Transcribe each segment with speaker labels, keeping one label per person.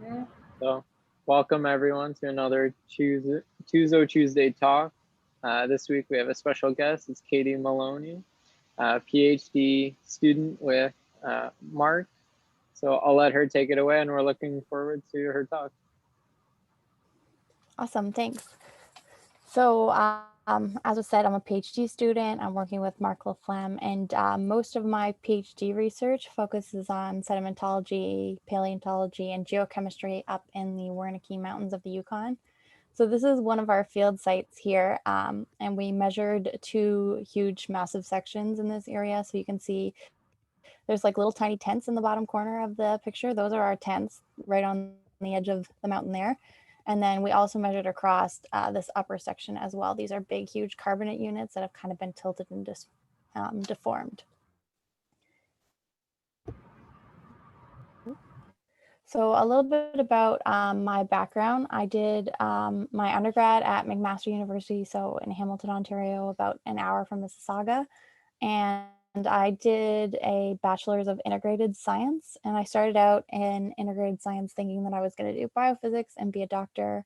Speaker 1: Yeah. So, welcome everyone to another Tuesday Talk. This week we have a special guest. It's Katie Maloney, PhD student with Mark. So I'll let her take it away, and we're looking forward to her talk.
Speaker 2: Awesome, thanks. So, as I said, I'm a PhD student. I'm working with Mark Laflamme, and most of my PhD research focuses on sedimentology, paleontology, and geochemistry up in the Wernicke Mountains of the Yukon. So this is one of our field sites here, and we measured two huge, massive sections in this area. So you can see there's like little tiny tents in the bottom corner of the picture. Those are our tents right on the edge of the mountain there. And then we also measured across this upper section as well. These are big, huge carbonate units that have kind of been tilted and deformed. So a little bit about my background. I did my undergrad at McMaster University, so in Hamilton, Ontario, about an hour from Mississauga. And I did a bachelor's of integrated science. And I started out in integrated science thinking that I was going to do biophysics and be a doctor.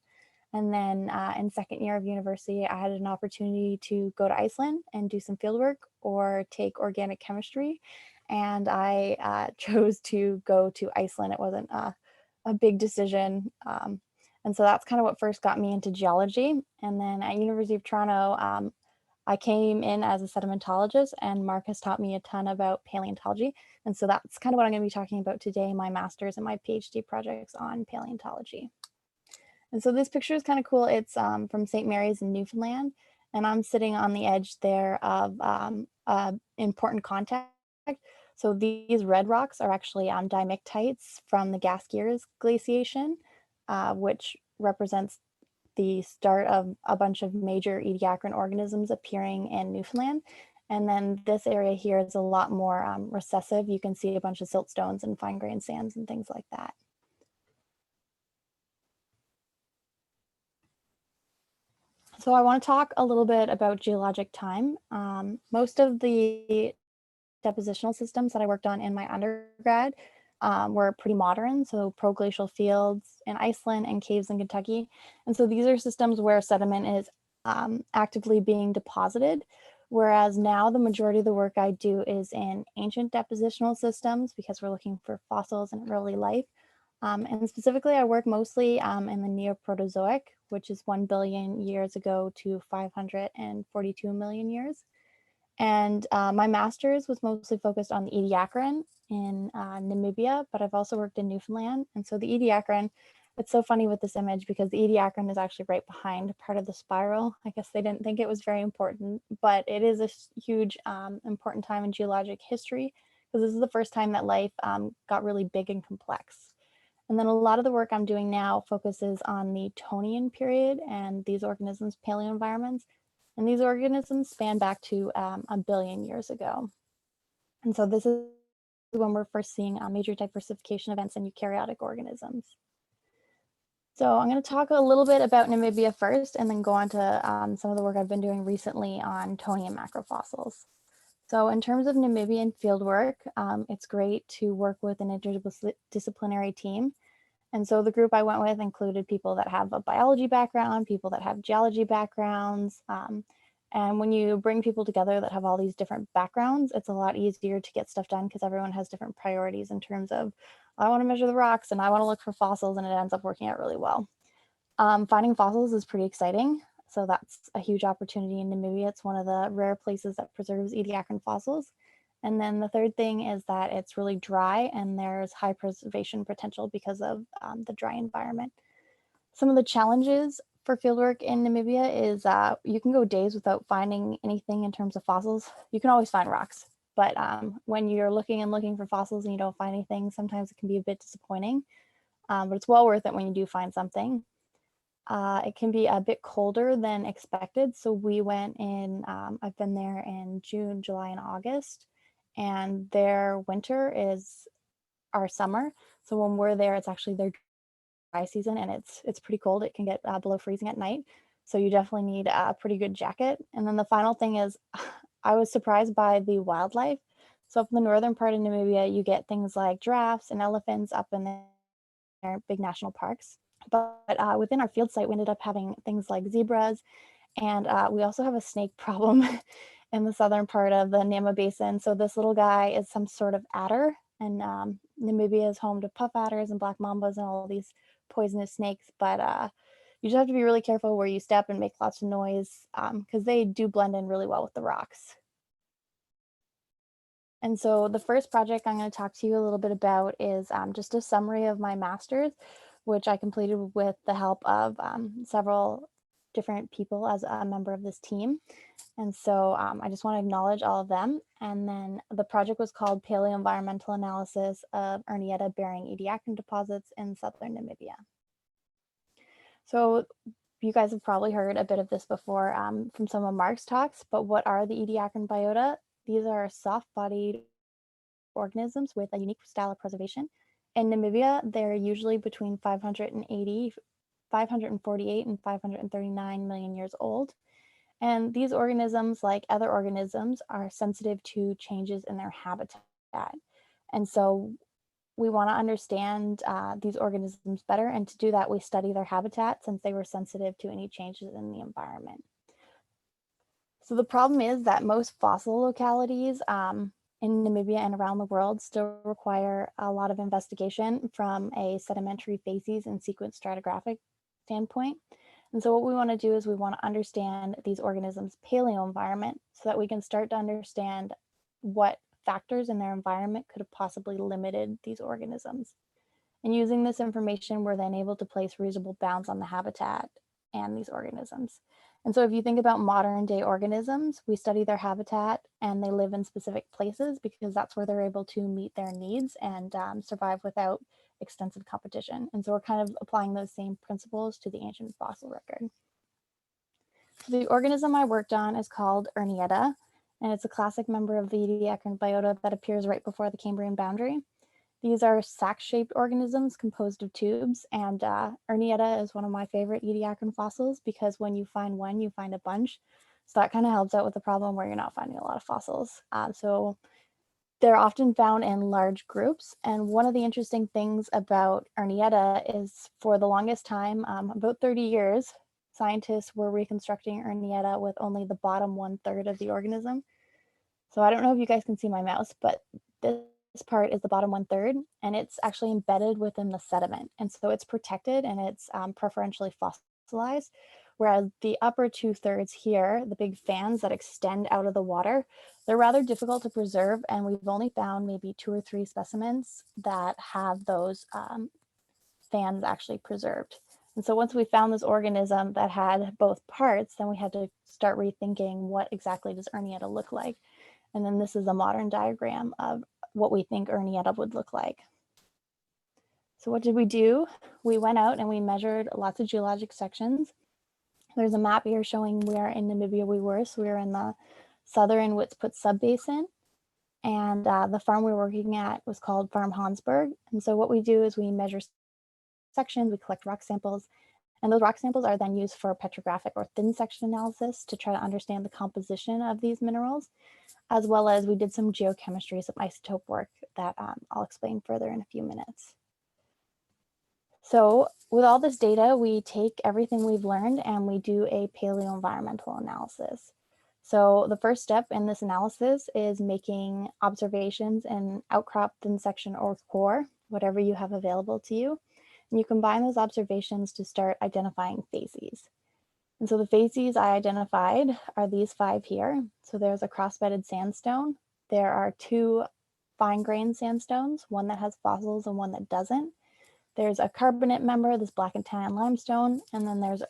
Speaker 2: And then in second year of university, I had an opportunity to go to Iceland and do some fieldwork or take organic chemistry. And I chose to go to Iceland. It wasn't a big decision. And so that's kind of what first got me into geology. And then at University of Toronto, I came in as a sedimentologist, and Mark has taught me a ton about paleontology. And so that's kind of what I'm going to be talking about today, my master's and my PhD projects on paleontology. And so this picture is kind of cool. It's from St. Mary's in Newfoundland, and I'm sitting on the edge there of important contact. So these red rocks are actually dimictites from the Gaskiers glaciation, which represents the start of a bunch of major ediacaran organisms appearing in Newfoundland. And then this area here is a lot more recessive. You can see a bunch of siltstones and fine grained sands and things like that. So I want to talk a little bit about geologic time. Most of the depositional systems that I worked on in my undergrad were pretty modern, so proglacial fields in Iceland and caves in Kentucky. And so these are systems where sediment is actively being deposited, whereas now the majority of the work I do is in ancient depositional systems because we're looking for fossils and early life. And specifically, I work mostly in the Neoproterozoic, which is 1 billion years ago to 542 million years. And my master's was mostly focused on the Ediacaran in Namibia, but I've also worked in Newfoundland. And so the Ediacaran, it's so funny with this image because the Ediacaran is actually right behind part of the spiral. I guess they didn't think it was very important, but it is a huge important time in geologic history because this is the first time that life got really big and complex. And then a lot of the work I'm doing now focuses on the Tonian period and these organisms' paleoenvironments. And these organisms span back to 1 billion years ago. And so this is when we're first seeing major diversification events in eukaryotic organisms. So I'm going to talk a little bit about Namibia first and then go on to some of the work I've been doing recently on Tonian macrofossils. So in terms of Namibian fieldwork, it's great to work with an interdisciplinary team. And so the group I went with included people that have a biology background, people that have geology backgrounds. And when you bring people together that have all these different backgrounds, it's a lot easier to get stuff done because everyone has different priorities in terms of, I want to measure the rocks and I want to look for fossils, and it ends up working out really well. Finding fossils is pretty exciting. So that's a huge opportunity in Namibia. It's one of the rare places that preserves ediacaran fossils. And then the third thing is that it's really dry and there's high preservation potential because of the dry environment. Some of the challenges for fieldwork in Namibia is you can go days without finding anything in terms of fossils. You can always find rocks, but when you're looking and looking for fossils and you don't find anything, sometimes it can be a bit disappointing, but it's well worth it when you do find something. It can be a bit colder than expected. So we went in, I've been there in June, July, and August, and their winter is our summer. So when we're there, it's actually their dry season, and it's pretty cold. It can get below freezing at night. So you definitely need a pretty good jacket. And then the final thing is I was surprised by the wildlife. So up in the northern part of Namibia, you get things like giraffes and elephants up in near big national parks. But within our field site, we ended up having things like zebras, and we also have a snake problem in the southern part of the Nama Basin. So this little guy is some sort of adder, and Namibia is home to puff adders and black mambas and all these poisonous snakes. But you just have to be really careful where you step and make lots of noise because they do blend in really well with the rocks. And so the first project I'm going to talk to you a little bit about is just a summary of my master's, which I completed with the help of several different people as a member of this team. And so I just want to acknowledge all of them. And then the project was called Paleoenvironmental Analysis of Ernietta bearing ediacaran deposits in southern Namibia. So you guys have probably heard a bit of this before from some of Mark's talks, but what are the ediacaran biota? These are soft-bodied organisms with a unique style of preservation. In Namibia, they're usually between 548 and 539 million years old. And these organisms, like other organisms, are sensitive to changes in their habitat. And so we want to understand these organisms better. And to do that, we study their habitat since they were sensitive to any changes in the environment. So the problem is that most fossil localities in Namibia and around the world still require a lot of investigation from a sedimentary facies and sequence stratigraphic standpoint. And so what we want to do is we want to understand these organisms' paleoenvironment so that we can start to understand what factors in their environment could have possibly limited these organisms. And using this information, we're then able to place reasonable bounds on the habitat and these organisms. And so if you think about modern day organisms, we study their habitat and they live in specific places because that's where they're able to meet their needs and survive without extensive competition. And so we're kind of applying those same principles to the ancient fossil record. So the organism I worked on is called Ernietta, and it's a classic member of the ediacaran biota that appears right before the Cambrian boundary. These are sac-shaped organisms composed of tubes, and Ernietta is one of my favorite ediacaran fossils because when you find one, you find a bunch. So that kind of helps out with the problem where you're not finding a lot of fossils. So they're often found in large groups. And one of the interesting things about Ernietta is for the longest time, about 30 years, scientists were reconstructing Ernietta with only the bottom 1/3 of the organism. So I don't know if you guys can see my mouse, but this part is the bottom 1/3, and it's actually embedded within the sediment. And so it's protected and it's preferentially fossilized, whereas the upper 2/3 here, the big fans that extend out of the water, they're rather difficult to preserve. And we've only found maybe 2 or 3 specimens that have those fans actually preserved. And so once we found this organism that had both parts, then we had to start rethinking what exactly does Ernietta look like. And then this is a modern diagram of what we think Ernietta would look like. So what did we do? We went out and we measured lots of geologic sections. There's a map here showing where in Namibia we were. So we were in the southern Witsput subbasin. And the farm we were working at was called Farm Hansberg. And so what we do is we measure sections, we collect rock samples, and those rock samples are then used for petrographic or thin section analysis to try to understand the composition of these minerals, as well as we did some geochemistry, some isotope work that I'll explain further in a few minutes. So with all this data, we take everything we've learned and we do a paleoenvironmental analysis. So the first step in this analysis is making observations in outcrop, thin section, or core, whatever you have available to you. And you combine those observations to start identifying facies. And so the facies I identified are these 5 here. So there's a cross-bedded sandstone. There are 2 fine-grained sandstones, one that has fossils and one that doesn't. There's a carbonate member, this black and tan limestone, and then there's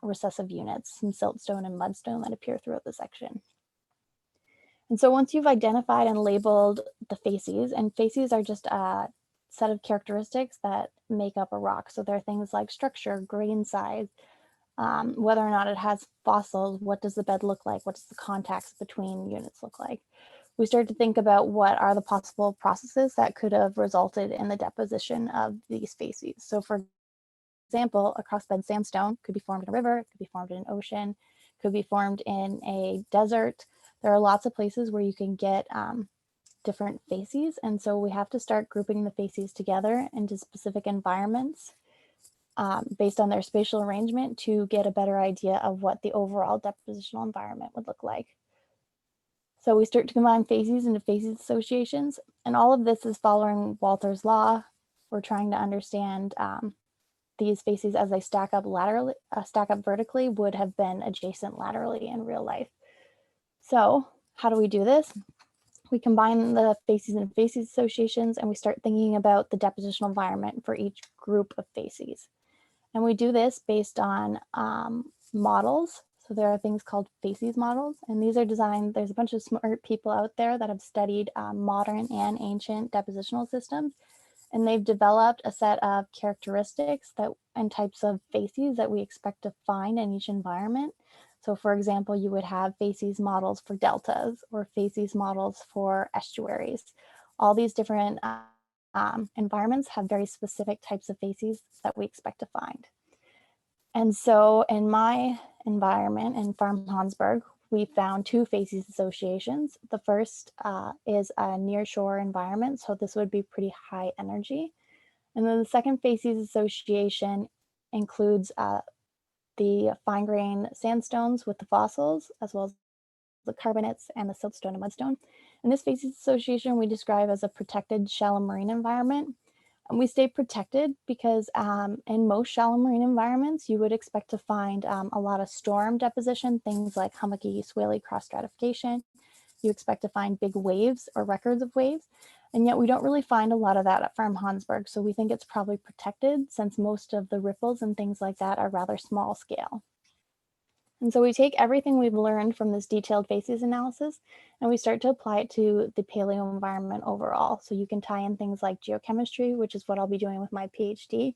Speaker 2: recessive units, some siltstone and mudstone that appear throughout the section. And so once you've identified and labeled the facies, and facies are just a set of characteristics that make up a rock. So there are things like structure, grain size, whether or not it has fossils, what does the bed look like, what does the contacts between units look like. We start to think about what are the possible processes that could have resulted in the deposition of these facies. So for example, a crossbed sandstone could be formed in a river, it could be formed in an ocean, could be formed in a desert. There are lots of places where you can get different facies. And so we have to start grouping the facies together into specific environments based on their spatial arrangement to get a better idea of what the overall depositional environment would look like. So we start to combine facies into facies associations, and all of this is following Walter's law. We're trying to understand these facies as they stack up laterally, stack up vertically would have been adjacent laterally in real life. So how do we do this? We combine the facies and facies associations, and we start thinking about the depositional environment for each group of facies. And we do this based on models. So there are things called facies models, and these are designed, there's a bunch of smart people out there that have studied modern and ancient depositional systems, and they've developed a set of characteristics that and types of facies that we expect to find in each environment. So for example, you would have facies models for deltas or facies models for estuaries. All these different environments have very specific types of facies that we expect to find. And so in my environment in Farm Hansberg, we found two facies associations. The first is a near shore environment. So this would be pretty high energy. And then the second facies association includes the fine grain sandstones with the fossils, as well as the carbonates and the siltstone and mudstone. In this facies association, we describe as a protected shallow marine environment. And we stay protected because in most shallow marine environments, you would expect to find a lot of storm deposition, things like hummocky, swelly cross stratification. You expect to find big waves or records of waves. And yet we don't really find a lot of that at Farm Hansberg. So we think it's probably protected since most of the ripples and things like that are rather small scale. And so we take everything we've learned from this detailed facies analysis and we start to apply it to the paleo environment overall. So you can tie in things like geochemistry, which is what I'll be doing with my PhD.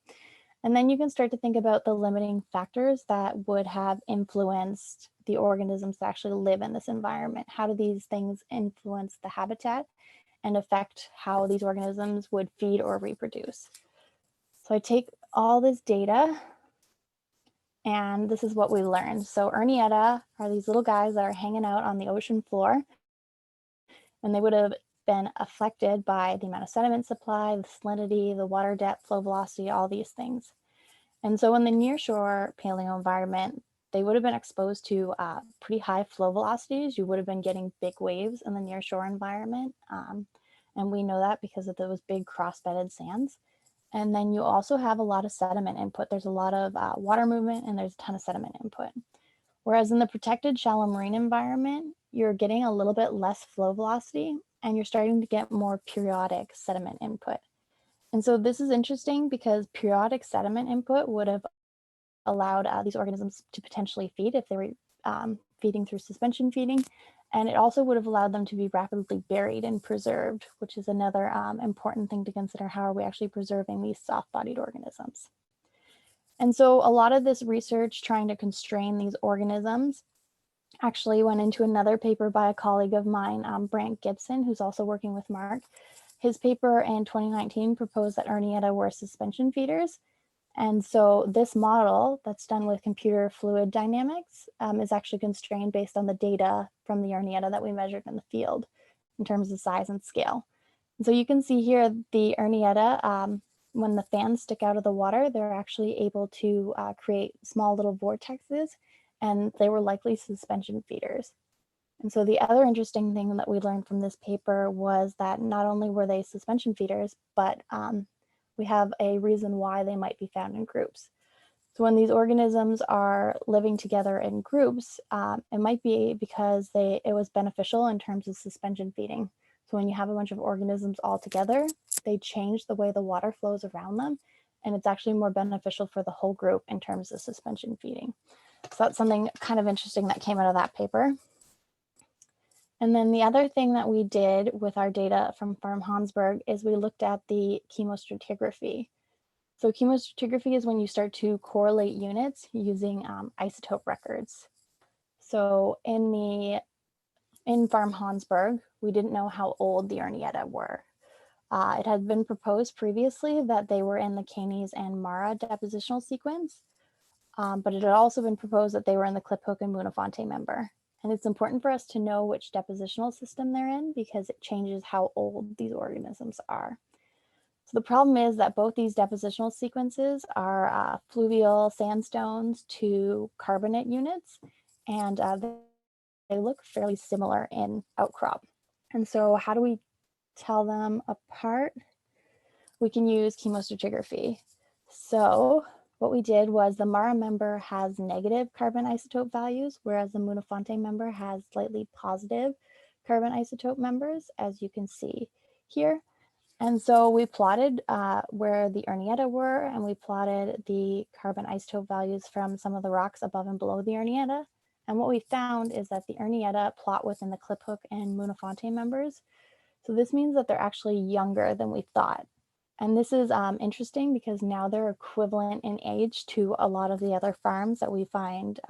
Speaker 2: And then you can start to think about the limiting factors that would have influenced the organisms that actually live in this environment. How do these things influence the habitat and affect how these organisms would feed or reproduce? So I take all this data, and this is what we learned. So Ernietta are these little guys that are hanging out on the ocean floor, and they would have been affected by the amount of sediment supply, the salinity, the water depth, flow velocity, all these things. And so in the nearshore paleo environment, they would have been exposed to pretty high flow velocities. You would have been getting big waves in the nearshore environment. And we know that because of those big cross-bedded sands. And then you also have a lot of sediment input. There's a lot of water movement and there's a ton of sediment input. Whereas in the protected shallow marine environment, you're getting a little bit less flow velocity and you're starting to get more periodic sediment input. And so this is interesting because periodic sediment input would have allowed these organisms to potentially feed if they were feeding through suspension feeding. And it also would have allowed them to be rapidly buried and preserved, which is another important thing to consider. How are we actually preserving these soft-bodied organisms? And so a lot of this research trying to constrain these organisms actually went into another paper by a colleague of mine, Brant Gibson, who's also working with Mark. His paper in 2019 proposed that Ernietta were suspension feeders. And so this model that's done with computer fluid dynamics is actually constrained based on the data from the Ernietta that we measured in the field in terms of size and scale. And so you can see here the Ernietta, when the fans stick out of the water, they're actually able to create small little vortexes, and they were likely suspension feeders. And so the other interesting thing that we learned from this paper was that not only were they suspension feeders, but we have a reason why they might be found in groups. So when these organisms are living together in groups, it might be because it was beneficial in terms of suspension feeding. So when you have a bunch of organisms all together, they change the way the water flows around them, and it's actually more beneficial for the whole group in terms of suspension feeding. So that's something kind of interesting that came out of that paper. And then the other thing that we did with our data from Farm Hansberg is we looked at the chemostratigraphy. So chemostratigraphy is when you start to correlate units using isotope records. So in Farm Hansberg, we didn't know how old the Ernietta were. It had been proposed previously that they were in the Canes and Mara depositional sequence, but it had also been proposed that they were in the Kliphoek and Munafonte member. And it's important for us to know which depositional system they're in because it changes how old these organisms are. So the problem is that both these depositional sequences are fluvial sandstones to carbonate units, and they look fairly similar in outcrop. And so how do we tell them apart? We can use chemostratigraphy. So what we did was the Mara member has negative carbon isotope values, whereas the Munafonte member has slightly positive carbon isotope members, as you can see here. And so we plotted where the Ernietta were, and we plotted the carbon isotope values from some of the rocks above and below the Ernietta. And what we found is that the Ernietta plot within the Cliphook and Munafonte members. So this means that they're actually younger than we thought. And this is interesting because now they're equivalent in age to a lot of the other farms that we find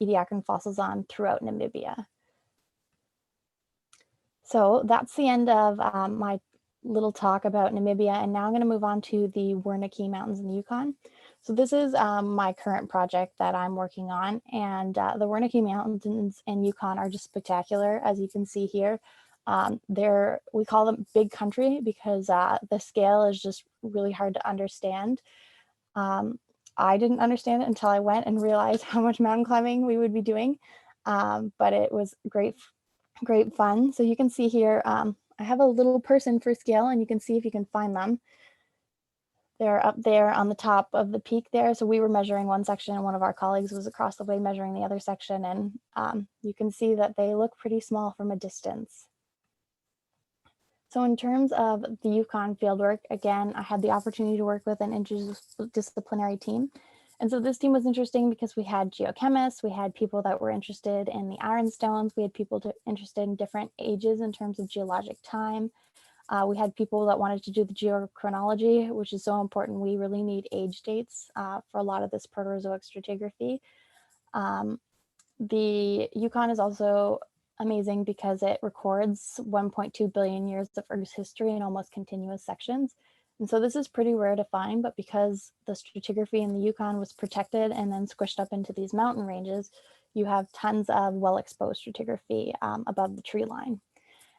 Speaker 2: Ediacaran fossils on throughout Namibia. So that's the end of my little talk about Namibia, and now I'm going to move on to the Wernicke Mountains in the Yukon. So this is my current project that I'm working on, and the Wernicke Mountains in Yukon are just spectacular, as you can see here. We call them big country because the scale is just really hard to understand. I didn't understand it until I went and realized how much mountain climbing we would be doing, but it was great fun. So you can see here, I have a little person for scale, and you can see if you can find them. They're up there on the top of the peak there. So we were measuring one section and one of our colleagues was across the way measuring the other section. And you can see that they look pretty small from a distance. So in terms of the Yukon fieldwork, again, I had the opportunity to work with an interdisciplinary team. And so this team was interesting because we had geochemists, we had people that were interested in the ironstones, we had people interested in different ages in terms of geologic time. We had people that wanted to do the geochronology, which is so important. We really need age dates for a lot of this Proterozoic stratigraphy. The Yukon is also amazing because it records 1.2 billion years of Earth's history in almost continuous sections. And so this is pretty rare to find, but because the stratigraphy in the Yukon was protected and then squished up into these mountain ranges, you have tons of well-exposed stratigraphy above the tree line.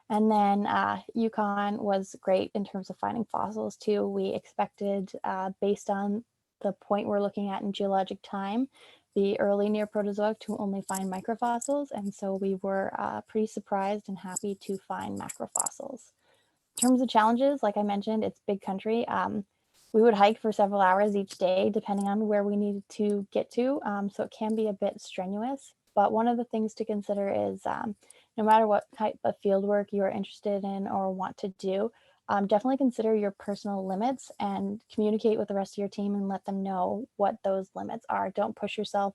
Speaker 2: And then Yukon was great in terms of finding fossils too. We expected, based on the point we're looking at in geologic time, the early Neoproterozoic to only find microfossils. And so we were pretty surprised and happy to find macrofossils. In terms of challenges, like I mentioned, it's big country. We would hike for several hours each day, depending on where we needed to get to. So it can be a bit strenuous. But one of the things to consider is no matter what type of field work you're interested in or want to do, definitely consider your personal limits and communicate with the rest of your team and let them know what those limits are. Don't push yourself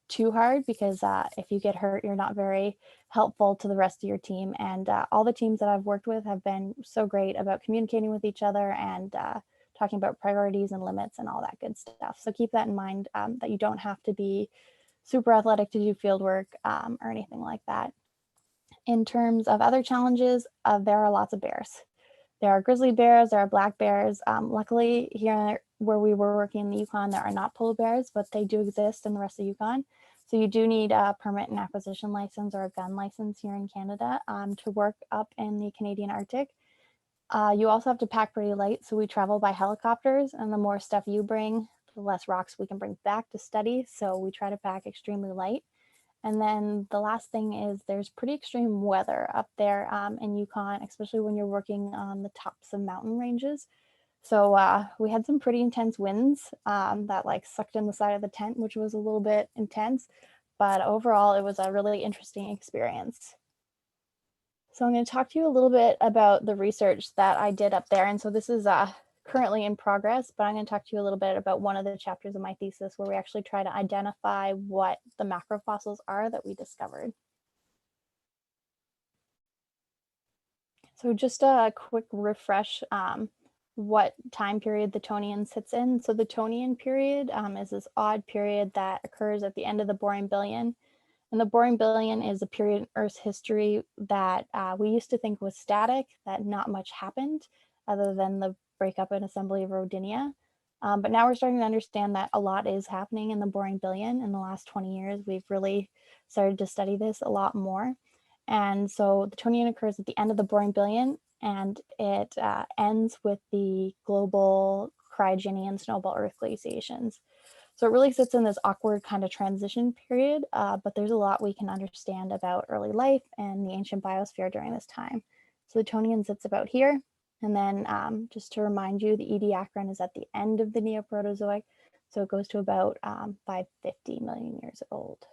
Speaker 2: too hard because if you get hurt, you're not very helpful to the rest of your team. And all the teams that I've worked with have been so great about communicating with each other and talking about priorities and limits and all that good stuff. So keep that in mind, that you don't have to be super athletic to do field work or anything like that. In terms of other challenges, there are lots of bears. There are grizzly bears, there are black bears. Luckily, here where we were working in the Yukon, there are not polar bears, but they do exist in the rest of Yukon. So you do need a permit and acquisition license or a gun license here in Canada to work up in the Canadian Arctic. You also have to pack pretty light, so we travel by helicopters, and the more stuff you bring, the less rocks we can bring back to study. So we try to pack extremely light. And then the last thing is there's pretty extreme weather up there in Yukon, especially when you're working on the tops of mountain ranges. So we had some pretty intense winds that like sucked in the side of the tent, which was a little bit intense, but overall it was a really interesting experience. So I'm going to talk to you a little bit about the research that I did up there. And so this is currently in progress, but I'm going to talk to you a little bit about one of the chapters of my thesis where we actually try to identify what the macrofossils are that we discovered. So just a quick refresh what time period the Tonian sits in. So the Tonian period is this odd period that occurs at the end of the Borean Billion. And the Borean Billion is a period in Earth's history that we used to think was static, that not much happened other than the breakup and assembly of Rodinia. But now we're starting to understand that a lot is happening in the boring billion. In the last 20 years, we've really started to study this a lot more. And so the Tonian occurs at the end of the boring billion, and it ends with the global cryogeny snowball Earth glaciations. So it really sits in this awkward kind of transition period, but there's a lot we can understand about early life and the ancient biosphere during this time. So the Tonian sits about here. And then just to remind you, the Ediacaran is at the end of the Neoproterozoic. So it goes to about 550 million years old.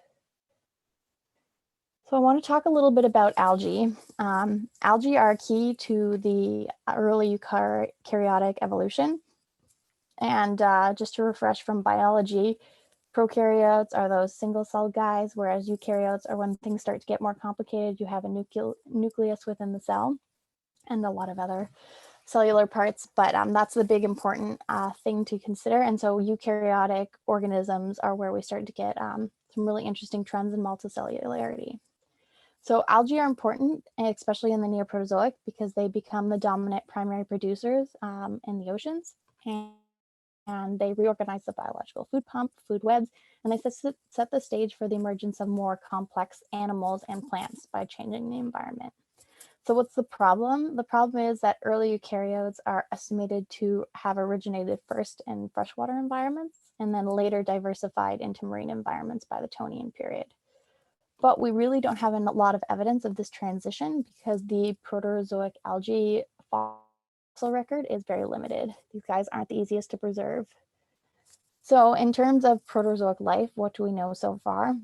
Speaker 2: So I want to talk a little bit about algae. Algae are key to the early eukaryotic evolution. And just to refresh from biology, prokaryotes are those single-celled guys, whereas eukaryotes are when things start to get more complicated. You have a nucleus within the cell and a lot of other cellular parts, but that's the big important thing to consider. And so eukaryotic organisms are where we start to get some really interesting trends in multicellularity. So algae are important, especially in the Neoproterozoic, because they become the dominant primary producers in the oceans. And they reorganize the biological food pump, food webs, and they set the stage for the emergence of more complex animals and plants by changing the environment. So what's the problem? The problem is that early eukaryotes are estimated to have originated first in freshwater environments and then later diversified into marine environments by the Tonian period. But we really don't have a lot of evidence of this transition because the Proterozoic algae fossil record is very limited. These guys aren't the easiest to preserve. So in terms of Proterozoic life, what do we know so far?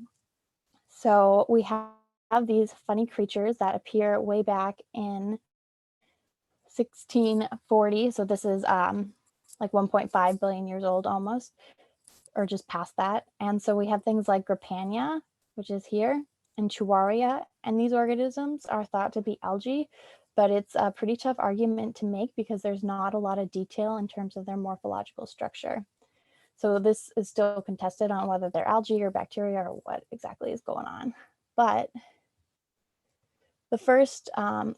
Speaker 2: So we have these funny creatures that appear way back in 1640. So this is like 1.5 billion years old almost, or just past that. And so we have things like Grapania, which is here, and Chuaria, and these organisms are thought to be algae, but it's a pretty tough argument to make because there's not a lot of detail in terms of their morphological structure. So this is still contested on whether they're algae or bacteria or what exactly is going on. But the first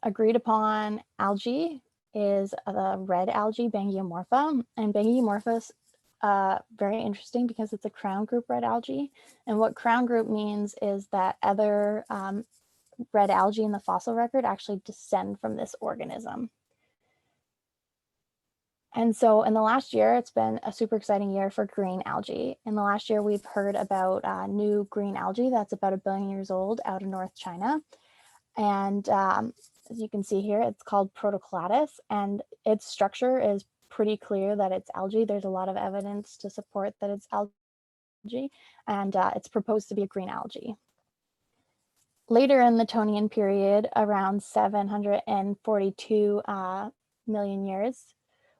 Speaker 2: agreed upon algae is the red algae, Bangiomorpha, and Bangiomorpha is very interesting because it's a crown group red algae. And what crown group means is that other red algae in the fossil record actually descend from this organism. And so in the last year, it's been a super exciting year for green algae. In the last year, we've heard about new green algae that's about 1 billion years old out of North China. And as you can see here, it's called Protocladus, and its structure is pretty clear that it's algae. There's a lot of evidence to support that it's algae, and it's proposed to be a green algae. Later in the Tonian period, around 742 million years,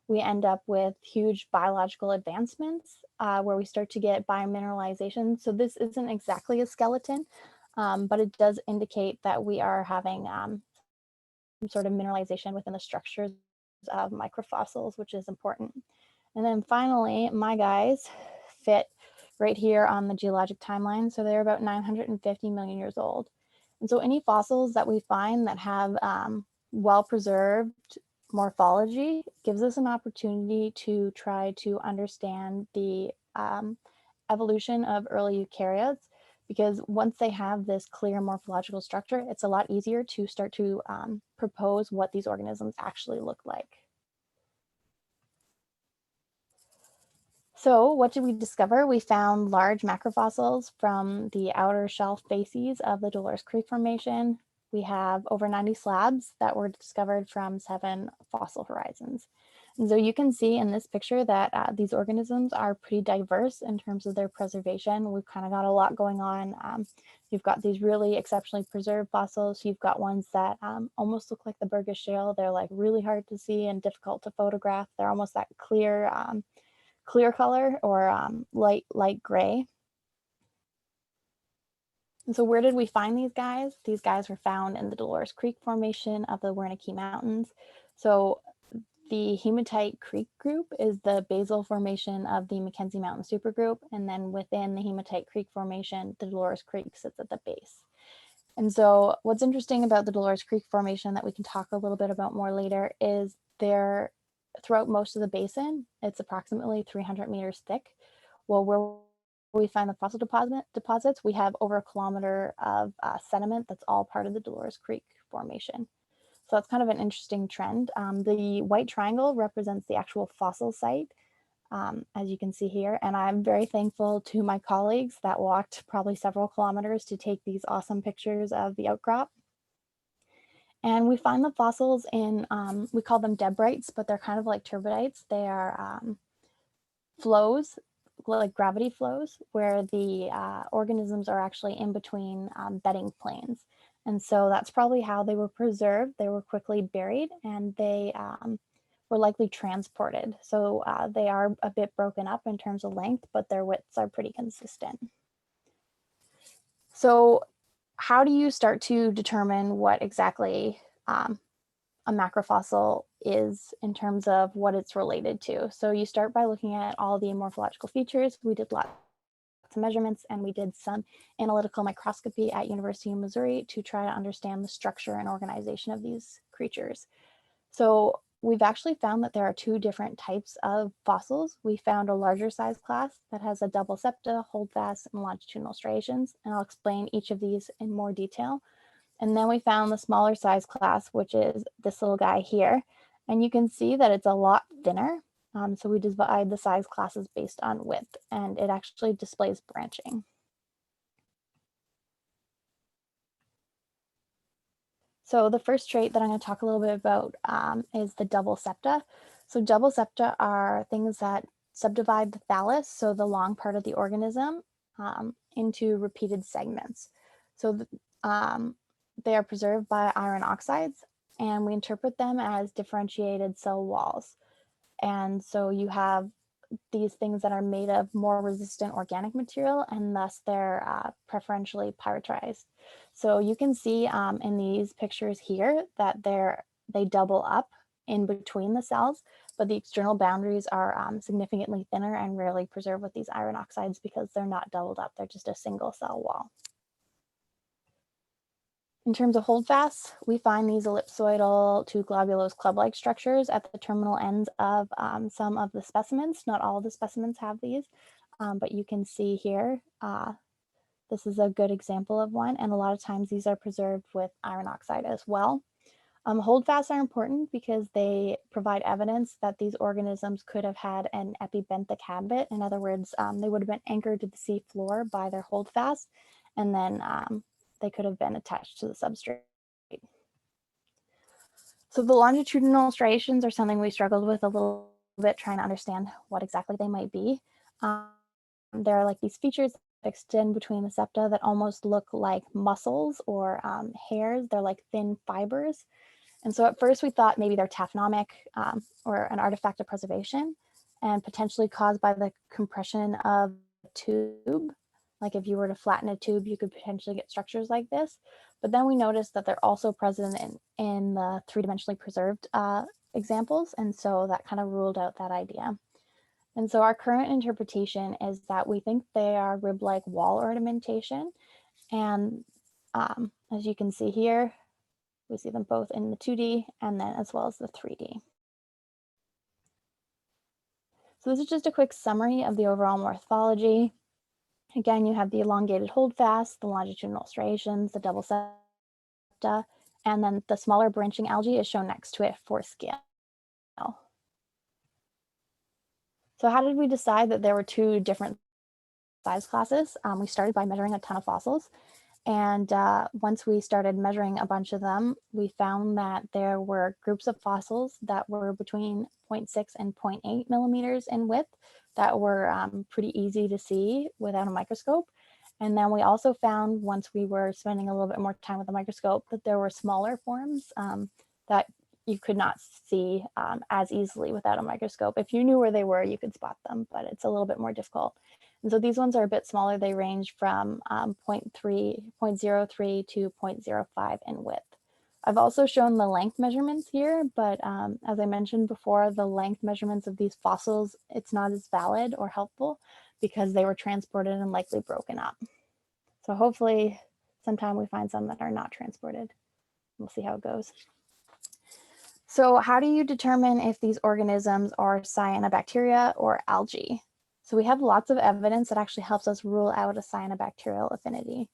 Speaker 2: we end up with huge biological advancements where we start to get biomineralization. So this isn't exactly a skeleton, but it does indicate that we are having some sort of mineralization within the structures of microfossils, which is important. And then finally, my guys fit right here on the geologic timeline. So they're about 950 million years old. And so any fossils that we find that have well-preserved morphology gives us an opportunity to try to understand the evolution of early eukaryotes, because once they have this clear morphological structure, it's a lot easier to start to propose what these organisms actually look like. So what did we discover? We found large macrofossils from the outer shelf facies of the Dolores Creek Formation. We have over 90 slabs that were discovered from 7 fossil horizons. And so you can see in this picture that these organisms are pretty diverse in terms of their preservation. We've kind of got a lot going on. You've got these really exceptionally preserved fossils. You've got ones that almost look like the Burgess Shale. They're like really hard to see and difficult to photograph. They're almost that clear color or light gray. And so where did we find these guys? These guys were found in the Dolores Creek Formation of the Wernicke Mountains. So the Hematite Creek group is the basal formation of the Mackenzie Mountain supergroup. And then within the Hematite Creek Formation, the Dolores Creek sits at the base. And so what's interesting about the Dolores Creek Formation that we can talk a little bit about more later is there throughout most of the basin, it's approximately 300 meters thick. Well, where we find the fossil deposits, we have over a kilometer of sediment that's all part of the Dolores Creek Formation. So that's kind of an interesting trend. The white triangle represents the actual fossil site, as you can see here. And I'm very thankful to my colleagues that walked probably several kilometers to take these awesome pictures of the outcrop. And we find the fossils in, we call them debrites, but they're kind of like turbidites. They are flows, like gravity flows, where the organisms are actually in between bedding planes. And so that's probably how they were preserved. They were quickly buried and they were likely transported. So they are a bit broken up in terms of length, but their widths are pretty consistent. So how do you start to determine what exactly a macrofossil is in terms of what it's related to? So you start by looking at all the morphological features. We did lots of measurements and we did some analytical microscopy at University of Missouri to try to understand the structure and organization of these creatures. So we've actually found that there are two different types of fossils. We found a larger size class that has a double septa, holdfast, and longitudinal striations, and I'll explain each of these in more detail. And then we found the smaller size class, which is this little guy here. And you can see that it's a lot thinner. So we divide the size classes based on width, and it actually displays branching. So the first trait that I'm going to talk a little bit about is the double septa. So double septa are things that subdivide the thallus, so the long part of the organism, into repeated segments. So they are preserved by iron oxides, and we interpret them as differentiated cell walls. And so you have these things that are made of more resistant organic material, and thus they're preferentially pyretized. So you can see in these pictures here that they double up in between the cells, but the external boundaries are significantly thinner and rarely preserved with these iron oxides because they're not doubled up, they're just a single cell wall. In terms of holdfasts, we find these ellipsoidal to globulose club-like structures at the terminal ends of some of the specimens. Not all of the specimens have these, but you can see here, this is a good example of one, and a lot of times these are preserved with iron oxide as well. Holdfasts are important because they provide evidence that these organisms could have had an epibenthic habit. In other words, they would have been anchored to the sea floor by their holdfast, and then they could have been attached to the substrate. So the longitudinal striations are something we struggled with a little bit, trying to understand what exactly they might be. There are like these features that extend between the septa that almost look like muscles or hairs. They're like thin fibers. And so at first we thought maybe they're taphonomic or an artifact of preservation and potentially caused by the compression of a tube. Like if you were to flatten a tube, you could potentially get structures like this. But then we noticed that they're also present in the three-dimensionally preserved examples. And so that kind of ruled out that idea. And so our current interpretation is that we think they are rib-like wall ornamentation. And as you can see here, we see them both in the 2D and then as well as the 3D. So this is just a quick summary of the overall morphology. Again, you have the elongated holdfast, the longitudinal striations, the double septa, and then the smaller branching algae is shown next to it for scale. So how did we decide that there were two different size classes? We started by measuring a ton of fossils. And once we started measuring a bunch of them, we found that there were groups of fossils that were between 0.6 and 0.8 millimeters in width that were pretty easy to see without a microscope. And then we also found, once we were spending a little bit more time with the microscope, that there were smaller forms that you could not see as easily without a microscope. If you knew where they were, you could spot them, but it's a little bit more difficult. And so these ones are a bit smaller. They range from 0.03 to 0.05 in width. I've also shown the length measurements here, but as I mentioned before, the length measurements of these fossils, it's not as valid or helpful because they were transported and likely broken up. So hopefully sometime we find some that are not transported. We'll see how it goes. So how do you determine if these organisms are cyanobacteria or algae? So we have lots of evidence that actually helps us rule out a cyanobacterial affinity.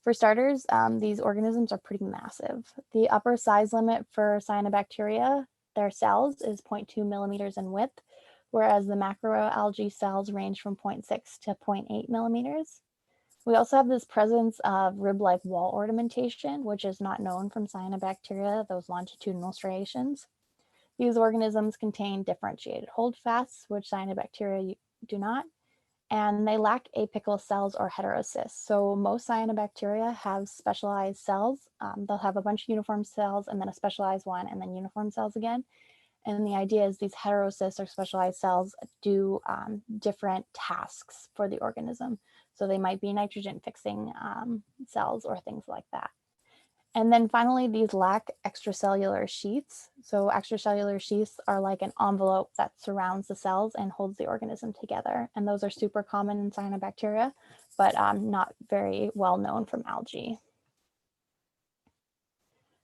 Speaker 2: For starters, these organisms are pretty massive. The upper size limit for cyanobacteria, their cells, is 0.2 millimeters in width, whereas the macroalgae cells range from 0.6 to 0.8 millimeters. We also have this presence of rib-like wall ornamentation, which is not known from cyanobacteria, those longitudinal striations. These organisms contain differentiated holdfasts, which cyanobacteria do not, and they lack apical cells or heterocysts. So most cyanobacteria have specialized cells. They'll have a bunch of uniform cells and then a specialized one and then uniform cells again. And the idea is these heterocysts or specialized cells do different tasks for the organism. So they might be nitrogen fixing cells or things like that. And then finally, these lack extracellular sheaths. So extracellular sheaths are like an envelope that surrounds the cells and holds the organism together. And those are super common in cyanobacteria, but not very well known from algae.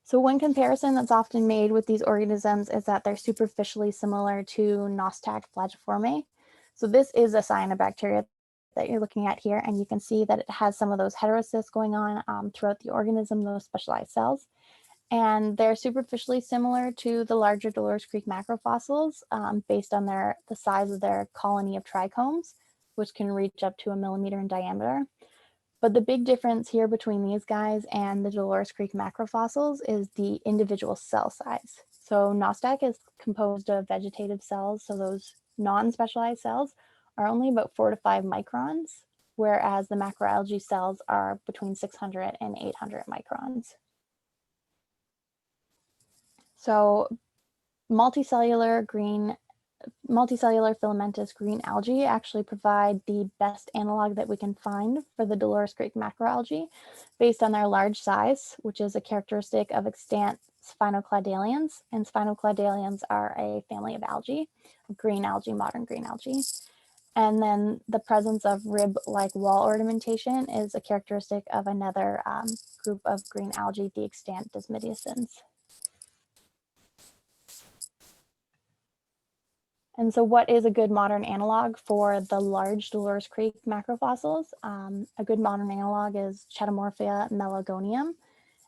Speaker 2: So one comparison that's often made with these organisms is that they're superficially similar to Nostoc flagiforme. So this is a cyanobacteria that you're looking at here, and you can see that it has some of those heterocysts going on throughout the organism, those specialized cells. And they're superficially similar to the larger Dolores Creek macrofossils based on the size of their colony of trichomes, which can reach up to 1 millimeter in diameter. But the big difference here between these guys and the Dolores Creek macrofossils is the individual cell size. So Nostoc is composed of vegetative cells, so those non-specialized cells are only about 4 to 5 microns, whereas the macroalgae cells are between 600 and 800 microns. So multicellular filamentous green algae actually provide the best analog that we can find for the Dolores Creek macroalgae based on their large size, which is a characteristic of extant spinocladalians. And spinocladalians are a family of algae, green algae, modern green algae. And then the presence of rib-like wall ornamentation is a characteristic of another group of green algae, the extant desmitiacins. And so what is a good modern analog for the large Dolores Creek macrofossils? A good modern analog is Chaetomorphia melagonium.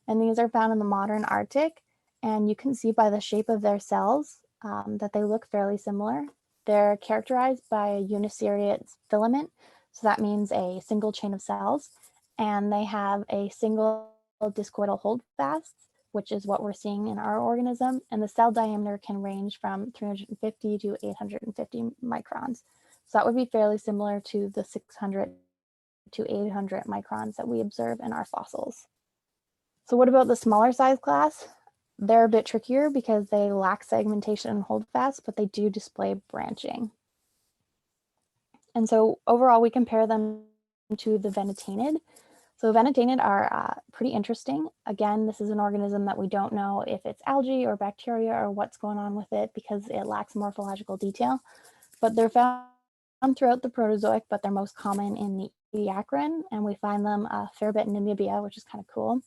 Speaker 2: And these are found in the modern Arctic. And you can see by the shape of their cells that they look fairly similar. They're characterized by a uniseriate filament. So that means a single chain of cells. And they have a single discoidal holdfast, which is what we're seeing in our organism. And the cell diameter can range from 350 to 850 microns. So that would be fairly similar to the 600 to 800 microns that we observe in our fossils. So what about the smaller size class? They're a bit trickier because they lack segmentation and holdfast, but they do display branching. And so overall, we compare them to the venetainid. So venetainid are pretty interesting. Again, this is an organism that we don't know if it's algae or bacteria or what's going on with it because it lacks morphological detail. But they're found throughout the Proterozoic, but they're most common in the Ediacaran, and we find them a fair bit in Namibia, which is kind of cool.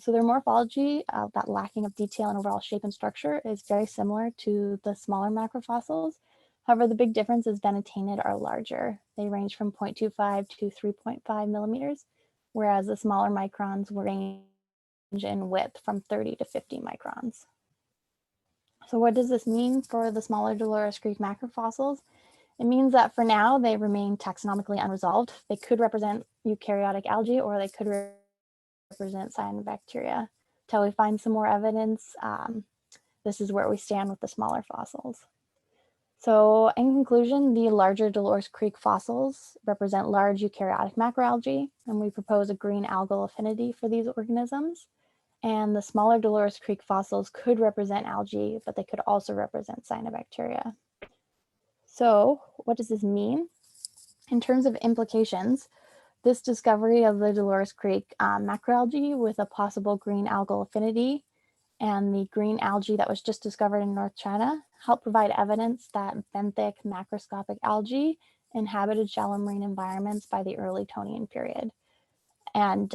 Speaker 2: So their morphology, that lacking of detail and overall shape and structure, is very similar to the smaller macrofossils. However, the big difference is venetainid are larger. They range from 0.25 to 3.5 millimeters, whereas the smaller microns range in width from 30 to 50 microns. So what does this mean for the smaller Dolores Creek macrofossils? It means that for now, they remain taxonomically unresolved. They could represent eukaryotic algae or they could represent cyanobacteria. Till we find some more evidence, this is where we stand with the smaller fossils. So in conclusion, the larger Dolores Creek fossils represent large eukaryotic macroalgae, and we propose a green algal affinity for these organisms. And the smaller Dolores Creek fossils could represent algae, but they could also represent cyanobacteria. So what does this mean? In terms of implications, this discovery of the Dolores Creek macroalgae with a possible green algal affinity and the green algae that was just discovered in North China help provide evidence that benthic macroscopic algae inhabited shallow marine environments by the early Tonian period. And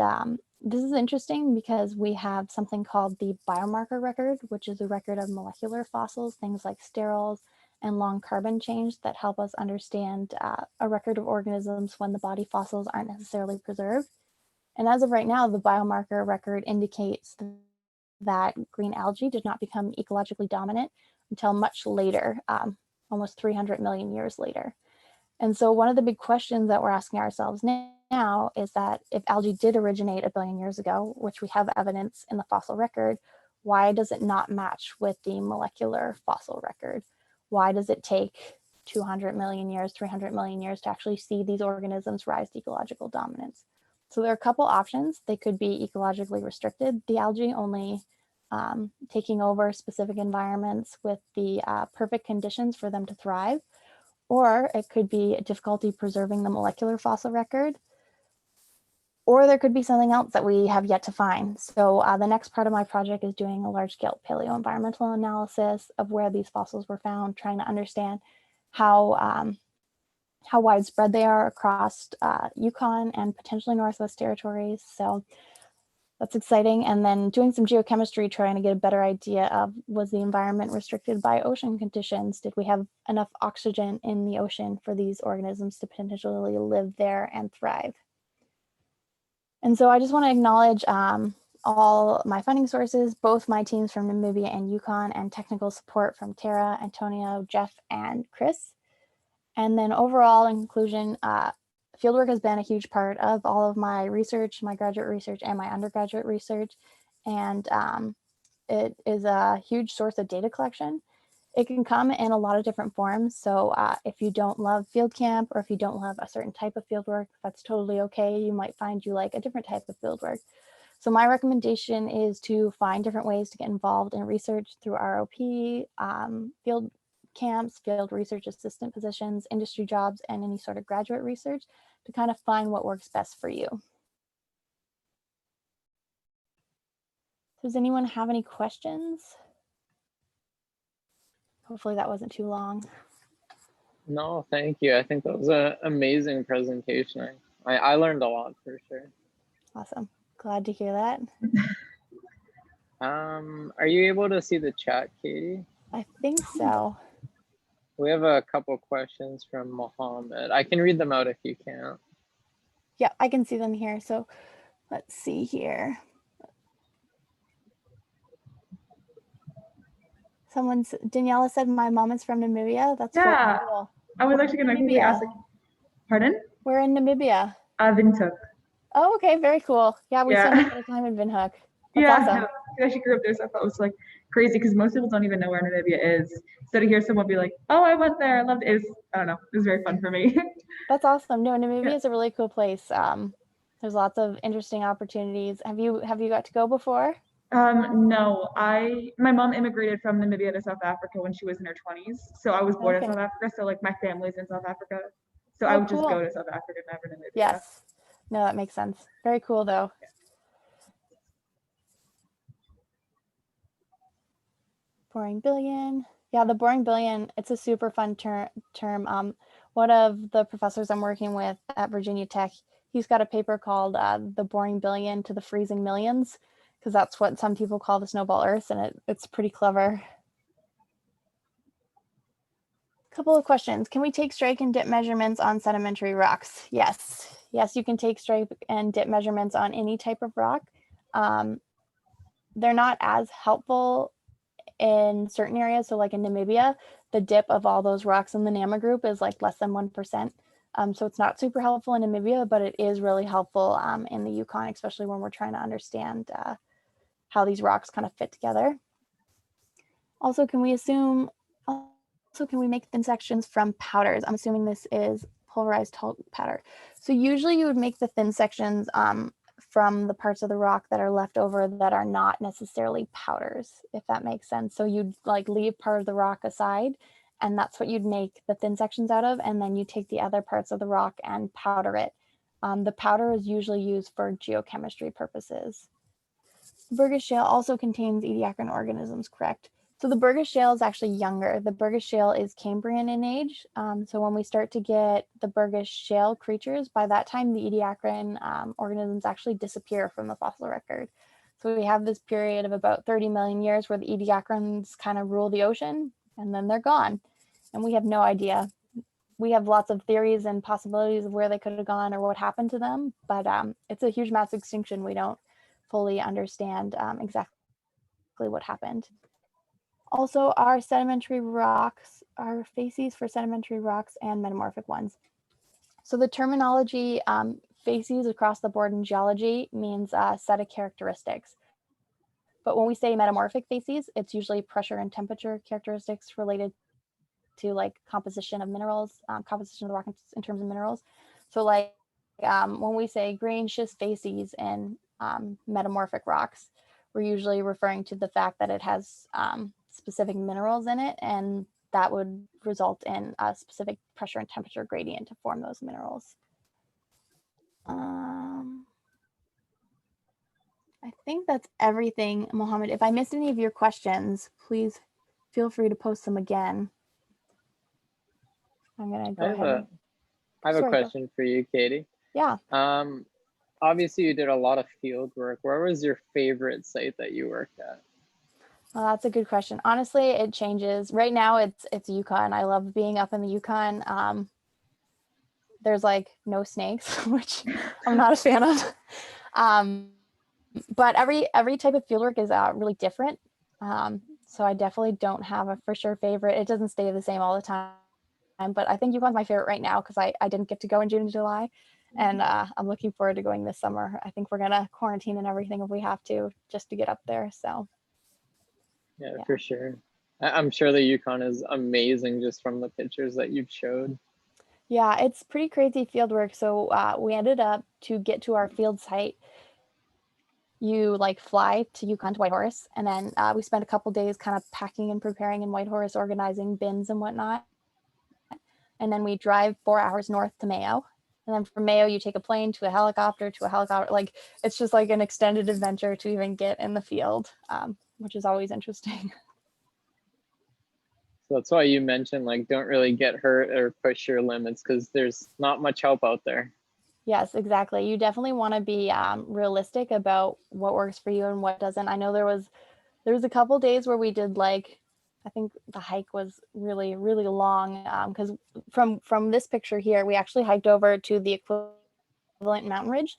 Speaker 2: This is interesting because we have something called the biomarker record, which is a record of molecular fossils, things like sterols and long carbon chains that help us understand a record of organisms when the body fossils aren't necessarily preserved. And as of right now, the biomarker record indicates that green algae did not become ecologically dominant until much later, almost 300 million years later. And so one of the big questions that we're asking ourselves now is that if algae did originate 1 billion years ago, which we have evidence in the fossil record, why does it not match with the molecular fossil record? Why does it take 200 million years, 300 million years to actually see these organisms rise to ecological dominance? So there are a couple options. They could be ecologically restricted, the algae only taking over specific environments with the perfect conditions for them to thrive. Or it could be difficulty preserving the molecular fossil record, or there could be something else that we have yet to find. So the next part of my project is doing a large-scale paleoenvironmental analysis of where these fossils were found, trying to understand how widespread they are across Yukon and potentially Northwest Territories. So that's exciting. And then doing some geochemistry, trying to get a better idea of, was the environment restricted by ocean conditions? Did we have enough oxygen in the ocean for these organisms to potentially live there and thrive? And so I just want to acknowledge all my funding sources, both my teams from Namibia and Yukon, and technical support from Tara, Antonio, Jeff, and Chris. And then overall, in conclusion, fieldwork has been a huge part of all of my research, my graduate research and my undergraduate research. And it is a huge source of data collection. It can come in a lot of different forms. So if you don't love field camp, or if you don't love a certain type of fieldwork, that's totally okay. You might find you like a different type of fieldwork. So my recommendation is to find different ways to get involved in research through ROP, field camps, field research assistant positions, industry jobs, and any sort of graduate research to kind of find what works best for you. Does anyone have any questions? Hopefully that wasn't too long.
Speaker 1: No, thank you. I think that was an amazing presentation. I learned a lot for sure.
Speaker 2: Awesome. Glad to hear that.
Speaker 1: Are you able to see the chat, Katie?
Speaker 2: I think so.
Speaker 1: We have a couple questions from Mohammed. I can read them out if you can't.
Speaker 2: Yeah, I can see them here. So let's see here. Daniela said my mom is from Namibia. That's
Speaker 3: yeah.
Speaker 2: Cool.
Speaker 3: I was actually going to ask. Pardon?
Speaker 2: We're in Namibia.
Speaker 3: Windhoek.
Speaker 2: Oh, okay, very cool. Yeah, we spent a lot of time in Windhoek. That's awesome.
Speaker 3: No, I actually grew up there, so I thought it was like crazy because most people don't even know where Namibia is. So to hear someone be like, "Oh, I went there, I loved it," I don't know, it was very fun for me.
Speaker 2: That's awesome. No, Namibia is a really cool place. There's lots of interesting opportunities. Have you got to go before?
Speaker 3: No, my mom immigrated from Namibia to South Africa when she was in her 20s. So I was born in South Africa. So like my family's in South Africa. So I would just go to South Africa, never Namibia.
Speaker 2: Yes. No, that makes sense. Very cool though. Yeah. Boring billion. Yeah, the boring billion, it's a super fun term. One of the professors I'm working with at Virginia Tech, he's got a paper called The Boring Billion to the Freezing Millions, because that's what some people call the snowball Earth, and it's pretty clever. Couple of questions. Can we take strike and dip measurements on sedimentary rocks? Yes. Yes, you can take strike and dip measurements on any type of rock. They're not as helpful in certain areas. So like in Namibia, the dip of all those rocks in the Nama group is like less than 1%. So it's not super helpful in Namibia, but it is really helpful in the Yukon, especially when we're trying to understand how these rocks kind of fit together. Also, can we make thin sections from powders? I'm assuming this is pulverized powder. So usually you would make the thin sections from the parts of the rock that are left over that are not necessarily powders, if that makes sense. So you'd like leave part of the rock aside, and that's what you'd make the thin sections out of, and then you take the other parts of the rock and powder it. The powder is usually used for geochemistry purposes. Burgess Shale also contains ediacaran organisms, correct? So the Burgess Shale is actually younger. The Burgess Shale is Cambrian in age. So when we start to get the Burgess Shale creatures, by that time the Ediacaran organisms actually disappear from the fossil record. So we have this period of about 30 million years where the Ediacarans kind of rule the ocean, and then they're gone. And we have no idea. We have lots of theories and possibilities of where they could have gone or what happened to them, but it's a huge mass extinction. We don't fully understand exactly what happened. Also, our sedimentary rocks are facies for sedimentary rocks and metamorphic ones. So the terminology facies across the board in geology means set of characteristics. But when we say metamorphic facies, it's usually pressure and temperature characteristics related to like composition of minerals, composition of the rock in terms of minerals. So like when we say green schist facies in metamorphic rocks, we're usually referring to the fact that it has specific minerals in it, and that would result in a specific pressure and temperature gradient to form those minerals. I think that's everything, Mohammed. If I missed any of your questions, please feel free to post them again. I'm gonna go ahead.
Speaker 1: I have a question for you, Katie.
Speaker 2: Yeah.
Speaker 1: Obviously you did a lot of field work. Where was your favorite site that you worked at?
Speaker 2: Well, that's a good question. Honestly, it changes. Right now it's Yukon. I love being up in the Yukon. There's like no snakes, which I'm not a fan of. But every type of fieldwork is really different. So I definitely don't have a for sure favorite. It doesn't stay the same all the time. But I think Yukon's my favorite right now because I didn't get to go in June and July. And I'm looking forward to going this summer. I think we're gonna quarantine and everything if we have to, just to get up there. So
Speaker 1: yeah. For sure. I'm sure the Yukon is amazing just from the pictures that you've showed.
Speaker 2: Yeah, it's pretty crazy field work. So we ended up to get to our field site. You like fly to Yukon to Whitehorse, and then we spent a couple days kind of packing and preparing in Whitehorse, organizing bins and whatnot. And then we drive 4 hours north to Mayo. And then from Mayo, you take a plane to a helicopter Like it's just like an extended adventure to even get in the field, which is always interesting.
Speaker 1: So that's why you mentioned like don't really get hurt or push your limits because there's not much help out there.
Speaker 2: Yes, exactly. You definitely want to be realistic about what works for you and what doesn't. I know there was a couple days where we did like, I think the hike was really, really long because from this picture here, we actually hiked over to the equivalent mountain ridge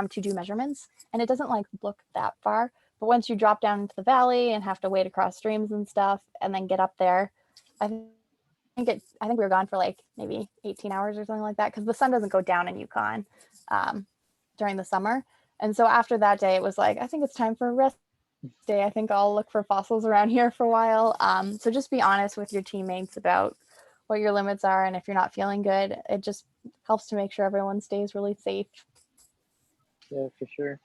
Speaker 2: to do measurements. And it doesn't like look that far, but once you drop down into the valley and have to wade across streams and stuff and then get up there, I think we were gone for like maybe 18 hours or something like that because the sun doesn't go down in Yukon during the summer. And so after that day, it was like, I think it's time for a rest day. I think I'll look for fossils around here for a while. So just be honest with your teammates about what your limits are. And if you're not feeling good, it just helps to make sure everyone stays really safe.
Speaker 1: Yeah, for sure.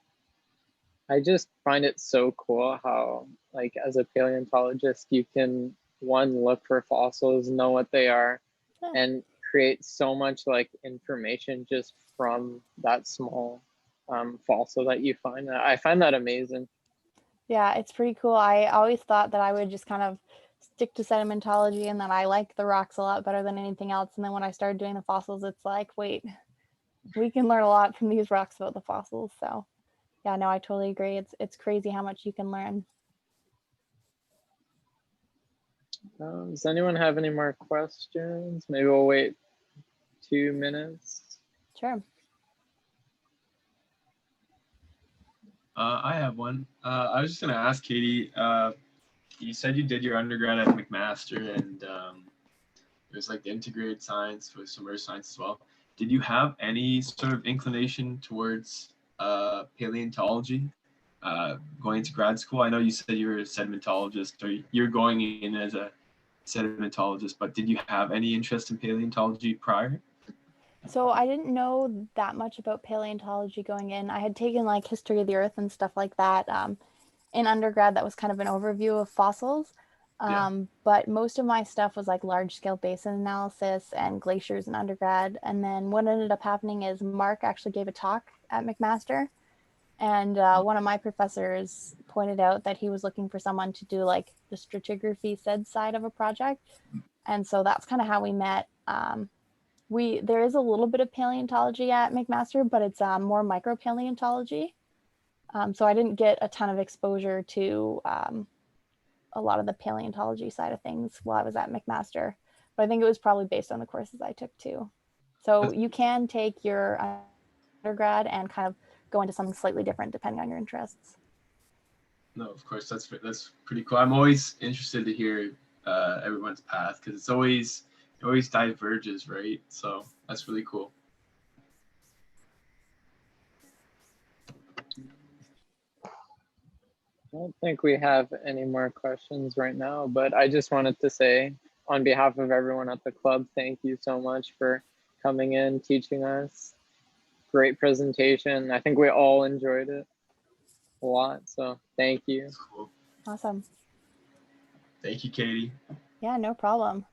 Speaker 1: I just find it so cool how, like, as a paleontologist, you can look for fossils, know what they are, and create so much like information just from that small fossil that you find. I find that amazing.
Speaker 2: Yeah, it's pretty cool. I always thought that I would just kind of stick to sedimentology and that I like the rocks a lot better than anything else. And then when I started doing the fossils, it's like, wait, we can learn a lot from these rocks about the fossils. So yeah, no, I totally agree. It's crazy how much you can learn.
Speaker 1: Does anyone have any more questions? Maybe we'll wait 2 minutes.
Speaker 2: Sure.
Speaker 4: I have one. I was just going to ask Katie, you said you did your undergrad at McMaster and it was like the integrated science with some earth science as well. Did you have any sort of inclination towards paleontology going into grad school? I know you said you were a sedimentologist or you're going in as a sedimentologist, but did you have any interest in paleontology prior?
Speaker 2: So I didn't know that much about paleontology going in. I had taken like history of the earth and stuff like that in undergrad. That was kind of an overview of fossils. But most of my stuff was like large scale basin analysis and glaciers in undergrad. And then what ended up happening is Mark actually gave a talk at McMaster. And one of my professors pointed out that he was looking for someone to do like the stratigraphy SID side of a project. And so that's kind of how we met. There is a little bit of paleontology at McMaster, but it's more micropaleontology. So I didn't get a ton of exposure to a lot of the paleontology side of things while I was at McMaster, but I think it was probably based on the courses I took too. So you can take your undergrad and kind of go into something slightly different depending on your interests.
Speaker 4: No, of course, that's pretty cool. I'm always interested to hear everyone's path because it always diverges, right? So that's really cool.
Speaker 1: I don't think we have any more questions right now, but I just wanted to say on behalf of everyone at the club, thank you so much for coming in, teaching us. Great presentation. I think we all enjoyed it a lot, so thank you.
Speaker 4: Cool.
Speaker 2: Awesome.
Speaker 4: Thank you, Katie.
Speaker 2: Yeah, no problem.